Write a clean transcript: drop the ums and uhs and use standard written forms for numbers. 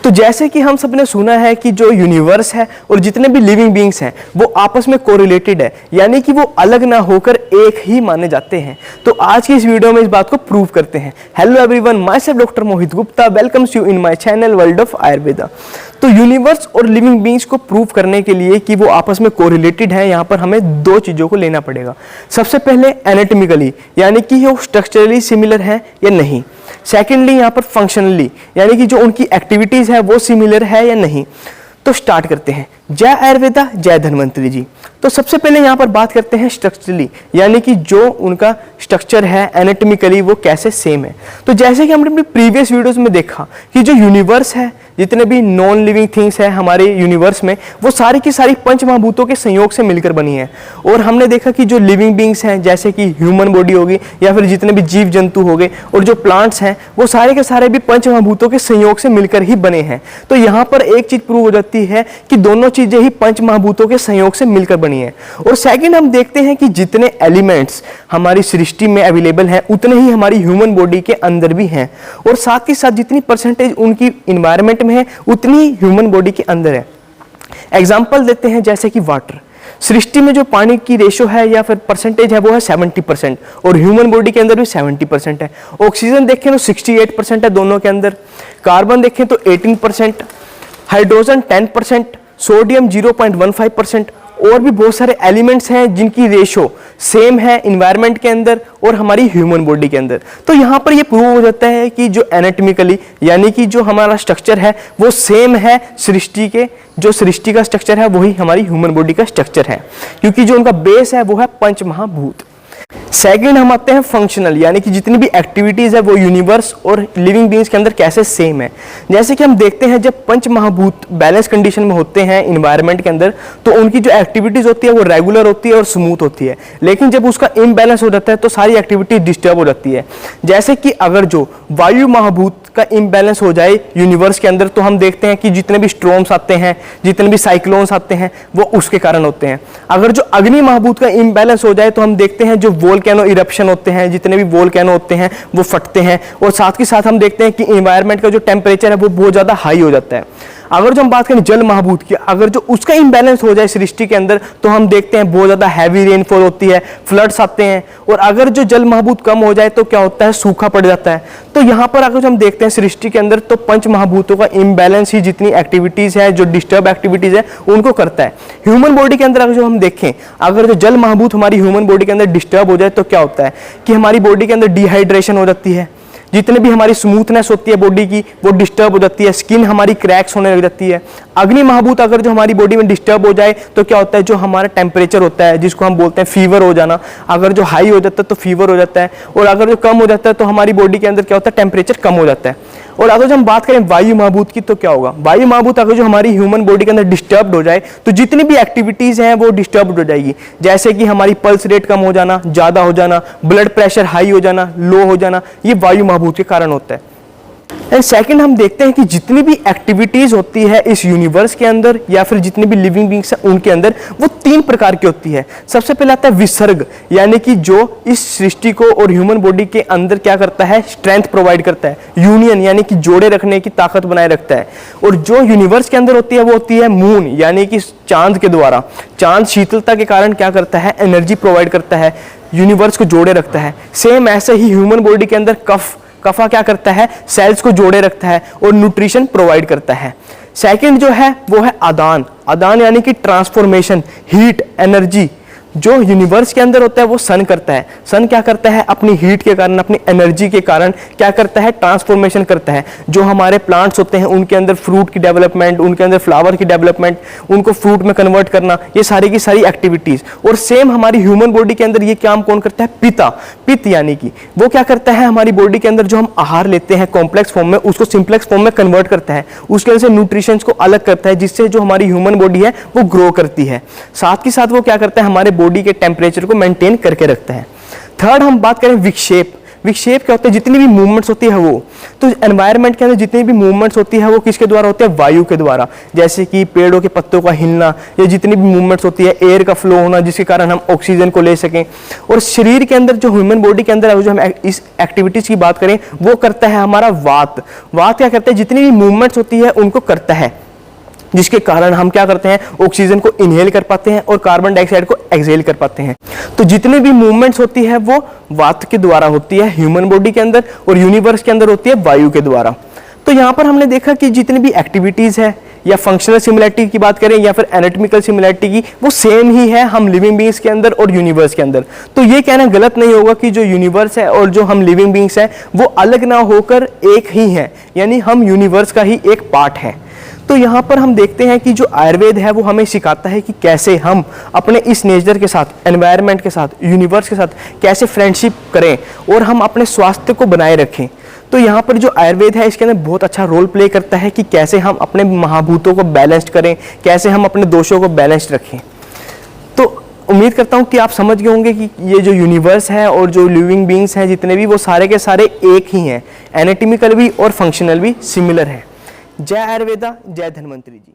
तो जैसे कि हम सबने सुना है कि जो यूनिवर्स है और जितने भी लिविंग बीइंग्स हैं वो आपस में कोरिलेटेड है, यानी कि वो अलग ना होकर एक ही माने जाते हैं। तो आज की इस वीडियो में इस बात को प्रूव करते हैं। Hello everyone, my self doctor Mohit Gupta welcomes you in my channel world of Ayurveda. तो यूनिवर्स और लिविंग बीइंग्स को प्रूव करने के लिए कि वो आपस में कोरिलेटेड है, यहाँ पर हमें दो चीज़ों को लेना पड़ेगा। सबसे पहले एनाटॉमिकली, यानी कि वो स्ट्रक्चरली सिमिलर है या नहीं। सेकेंडली यहाँ पर फंक्शनली, यानी कि जो उनकी एक्टिविटीज़ है वो सिमिलर है या नहीं। तो स्टार्ट करते हैं। जय आयुर्वेदा, जय धन्वंतरी जी। तो सबसे पहले यहाँ पर बात करते हैं स्ट्रक्चरली, यानी कि जो उनका स्ट्रक्चर है एनाटॉमिकली वो कैसे सेम है। तो जैसे कि हमने अपनी प्रीवियस वीडियोस में देखा कि जो यूनिवर्स है, जितने भी नॉन लिविंग थिंग्स है हमारे यूनिवर्स में, वो सारी की सारी पंच महाभूतों के संयोग से मिलकर बनी है। और हमने देखा कि जो लिविंग बीइंग्स हैं, जैसे कि ह्यूमन बॉडी होगी या फिर जितने भी जीव जंतु हो गए और जो प्लांट्स हैं, वो सारे के सारे भी पंच महाभूतों के संयोग से मिलकर ही बने हैं। तो यहाँ पर एक चीज प्रूव हो जाती है कि दोनों चीजें ही पंच महाभूतों के संयोग से मिलकर बनी है। और सेकंड, हम देखते हैं कि जितने एलिमेंट्स हमारी सृष्टि में अवेलेबल हैं उतने ही हमारी ह्यूमन बॉडी के अंदर भी हैं, और साथ ही साथ जितनी परसेंटेज उनकी इन्वायरमेंट में है उतनी ही ह्यूमन बॉडी के अंदर है। एग्जाम्पल देते हैं, जैसे कि वाटर। सृष्टि में जो पानी की रेशो है या फिर परसेंटेज है वो है 70%, और ह्यूमन बॉडी के अंदर भी 70% है। ऑक्सीजन देखें तो 68% है दोनों के अंदर। कार्बन देखें तो 18%, हाइड्रोजन 10%, सोडियम 0.15%, और भी बहुत सारे एलिमेंट्स हैं जिनकी रेशो सेम है इन्वायरमेंट के अंदर और हमारी ह्यूमन बॉडी के अंदर। तो यहाँ पर ये प्रूव हो जाता है कि जो एनाटॉमिकली, यानी कि जो हमारा स्ट्रक्चर है वो सेम है सृष्टि के। जो सृष्टि का स्ट्रक्चर है वही हमारी ह्यूमन बॉडी का स्ट्रक्चर है, क्योंकि जो उनका बेस है वो है पंच महाभूत। सेकेंड, हम आते हैं फंक्शनल, यानी कि जितनी भी एक्टिविटीज है वो यूनिवर्स और लिविंग बीइंग्स के अंदर कैसे सेम है। जैसे कि हम देखते हैं जब पंच महाभूत बैलेंस कंडीशन में होते हैं इन्वायरमेंट के अंदर, तो उनकी जो एक्टिविटीज होती है वो रेगुलर होती है और स्मूथ होती है। लेकिन जब उसका इम्बैलेंस हो जाता है तो सारी एक्टिविटी डिस्टर्ब हो जाती है। जैसे कि अगर जो वायु महाभूत का इम्बैलेंस हो जाए यूनिवर्स के अंदर, तो हम देखते हैं कि जितने भी स्ट्रॉम्स आते हैं, जितने भी साइक्लोन्स आते हैं, वो उसके कारण होते हैं। अगर जो अग्नि महाभूत का इम्बैलेंस हो जाए तो हम देखते हैं जो वोल्केनो इरप्शन होते हैं, जितने भी वोल्केनो होते हैं वो फटते हैं। और साथ के साथ हम देखते हैं कि एनवायरनमेंट का जो टेम्परेचर है वो बहुत ज़्यादा हाई हो जाता है। अगर जो हम बात करें जल महाभूत की, अगर जो उसका इम्बैलेंस हो जाए सृष्टि के अंदर, तो हम देखते हैं बहुत ज़्यादा हैवी रेनफॉल होती है, फ्लड्स आते हैं। और अगर जो जल महाभूत कम हो जाए तो क्या होता है, सूखा पड़ जाता है। तो यहाँ पर अगर जो हम देखते हैं सृष्टि के अंदर, तो पंच महाभूतों का इम्बैलेंस ही जितनी एक्टिविटीज़ है, जो डिस्टर्ब एक्टिविटीज़ है, उनको करता है। ह्यूमन बॉडी के अंदर अगर जो हम देखें, अगर जो जल महाभूत हमारी ह्यूमन बॉडी के अंदर डिस्टर्ब हो जाए तो क्या होता है कि हमारी बॉडी के अंदर डिहाइड्रेशन हो जाती है, जितने भी हमारी स्मूथनेस होती है बॉडी की वो डिस्टर्ब हो जाती है, स्किन हमारी क्रैक्स होने लग जाती है। अग्नि महाभूत अगर जो हमारी बॉडी में डिस्टर्ब हो जाए तो क्या होता है, जो हमारा टेम्परेचर होता है जिसको हम बोलते हैं फीवर हो जाना, अगर जो हाई हो जाता है तो फीवर हो जाता है, और अगर जो कम हो जाता है तो हमारी बॉडी के अंदर क्या होता है, टेम्परेचर कम हो जाता है। और अगर जो हम बात करें वायु महाभूत की, तो क्या होगा, वायु महाभूत अगर जो हमारी ह्यूमन बॉडी के अंदर डिस्टर्ब हो जाए तो जितनी भी एक्टिविटीज हैं वो डिस्टर्ब हो जाएगी। जैसे कि हमारी पल्स रेट कम हो जाना, ज्यादा हो जाना, ब्लड प्रेशर हाई हो जाना, लो हो जाना, ये वायु महाभूत के कारण होता है। एंड सेकंड, हम देखते हैं कि जितनी भी एक्टिविटीज होती है इस यूनिवर्स के अंदर या फिर जितनी भी लिविंग बीइंग्स हैं उनके अंदर, वो तीन प्रकार की होती है। सबसे पहले आता है विसर्ग, यानी कि जो इस सृष्टि को और ह्यूमन बॉडी के अंदर क्या करता है, स्ट्रेंथ प्रोवाइड करता है। यूनियन, यानी कि जोड़े रखने की ताकत बनाए रखता है। और जो यूनिवर्स के अंदर होती है वो होती है मून, यानी कि चांद के द्वारा। चांद शीतलता के कारण क्या करता है, एनर्जी प्रोवाइड करता है, यूनिवर्स को जोड़े रखता है। सेम ऐसे ही ह्यूमन बॉडी के अंदर कफा क्या करता है, सेल्स को जोड़े रखता है और न्यूट्रिशन प्रोवाइड करता है। सेकंड जो है वो है आदान। आदान यानी कि ट्रांसफॉर्मेशन, हीट, एनर्जी। जो यूनिवर्स के अंदर होता है वो सन करता है। सन क्या करता है, अपनी हीट के कारण, अपनी एनर्जी के कारण क्या करता है, ट्रांसफॉर्मेशन करता है। जो हमारे प्लांट्स होते हैं उनके अंदर फ्रूट की डेवलपमेंट, उनके अंदर फ्लावर की डेवलपमेंट, उनको फ्रूट में कन्वर्ट करना, ये सारी की सारी एक्टिविटीज। और सेम हमारी ह्यूमन बॉडी के अंदर ये काम कौन करता है, पिता। पित्त यानी कि वो क्या करता है, हमारी बॉडी के अंदर जो हम आहार लेते हैं कॉम्प्लेक्स फॉर्म में, उसको सिंप्लेक्स फॉर्म में कन्वर्ट करता है, उसके अंदर से न्यूट्रिशंस को अलग करता है, जिससे जो हमारी ह्यूमन बॉडी है वो ग्रो करती है। साथ ही साथ वो क्या करता है, हमारे बॉडी के टेम्परेचर को मेंटेन करके रखता है। थर्ड, हम बात करें विक्षेप। विक्षेप क्या होता है, जितनी भी मूवमेंट्स होती है वो, तो एनवायरनमेंट के अंदर जितनी भी मूवमेंट्स होती है वो किसके द्वारा होती है, वायु के द्वारा। जैसे कि पेड़ों के पत्तों का हिलना, या जितनी भी मूवमेंट्स होती है, एयर का फ्लो होना जिसके कारण हम ऑक्सीजन को ले सकें। और शरीर के अंदर जो ह्यूमन बॉडी के अंदर है, जो हम इस एक्टिविटीज की बात करें, वो करता है हमारा वात। वात क्या करता है, जितनी भी मूवमेंट्स होती है उनको करता है, जिसके कारण हम क्या करते हैं, ऑक्सीजन को इनहेल कर पाते हैं और कार्बन डाइऑक्साइड को एक्सहेल कर पाते हैं। तो जितनी भी मूवमेंट्स होती है वो वात के द्वारा होती है ह्यूमन बॉडी के अंदर, और यूनिवर्स के अंदर होती है वायु के द्वारा। तो यहाँ पर हमने देखा कि जितनी भी एक्टिविटीज है, या फंक्शनल सिमिलैरिटी की बात करें या फिर एनाटॉमिकल सिमिलैरिटी की, वो सेम ही है हम लिविंग बींग्स के अंदर और यूनिवर्स के अंदर। तो ये कहना गलत नहीं होगा कि जो यूनिवर्स है और जो हम लिविंग बींग्स हैं वो अलग ना होकर एक ही हैं, यानी हम यूनिवर्स का ही एक पार्ट है। तो यहाँ पर हम देखते हैं कि जो आयुर्वेद है वो हमें सिखाता है कि कैसे हम अपने इस नेचर के साथ, एनवायरनमेंट के साथ, यूनिवर्स के साथ कैसे फ्रेंडशिप करें और हम अपने स्वास्थ्य को बनाए रखें। तो यहाँ पर जो आयुर्वेद है इसके अंदर बहुत अच्छा रोल प्ले करता है कि कैसे हम अपने महाभूतों को बैलेंस्ड करें, कैसे हम अपने दोषों को बैलेंस्ड रखें। तो उम्मीद करता हूँ कि आप समझ गए होंगे कि ये जो यूनिवर्स है और जो लिविंग बींग्स हैं जितने भी, वो सारे के सारे एक ही हैं, एनाटॉमिकल भी और फंक्शनल भी सिमिलर है। जय आयुर्वेदा, जय धन्वंतरी जी।